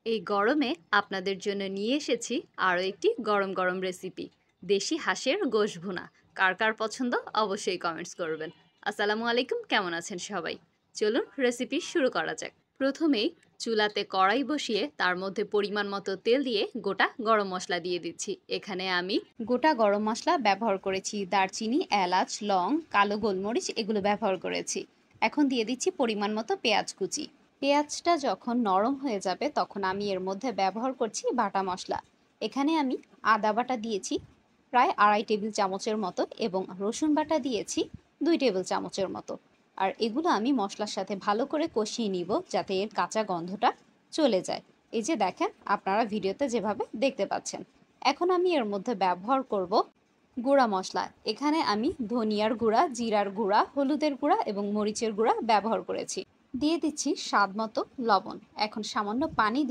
এই গরমে আপনাদের জন্য নিয়ে এসেছি আরও একটি গরম গরম রেসিপি, দেশি হাঁসের গোশ ভুনা। কার কার পছন্দ অবশ্যই কমেন্টস করবেন। আসসালামু আলাইকুম, কেমন আছেন সবাই? চলুন রেসিপি শুরু করা যাক। প্রথমেই চুলাতে কড়াই বসিয়ে তার মধ্যে পরিমাণ মতো তেল দিয়ে গোটা গরম মশলা দিয়ে দিচ্ছি। এখানে আমি গোটা গরম মশলা ব্যবহার করেছি, দারচিনি, এলাচ, লং, কালো গোলমরিচ এগুলো ব্যবহার করেছি। এখন দিয়ে দিচ্ছি পরিমাণ মতো পেঁয়াজ কুচি। পেঁয়াজটা যখন নরম হয়ে যাবে তখন আমি এর মধ্যে ব্যবহার করছি বাটা মশলা। এখানে আমি আদা বাটা দিয়েছি প্রায় 2.5 টেবিল চামচের মতো এবং রসুন বাটা দিয়েছি 2 টেবিল চামচের মতো। আর এগুলো আমি মশলার সাথে ভালো করে কষিয়ে নিব যাতে এর কাঁচা গন্ধটা চলে যায়। এই যে দেখেন, আপনারা ভিডিওতে যেভাবে দেখতে পাচ্ছেন। এখন আমি এর মধ্যে ব্যবহার করব গুঁড়া মশলা। এখানে আমি ধনিয়ার গুঁড়া, জিরার গুঁড়া, হলুদের গুঁড়া এবং মরিচের গুঁড়া ব্যবহার করেছি। দিয়ে দিচ্ছি স্বাদ মতো লবণ। এখন সামান্য পানি দিয়ে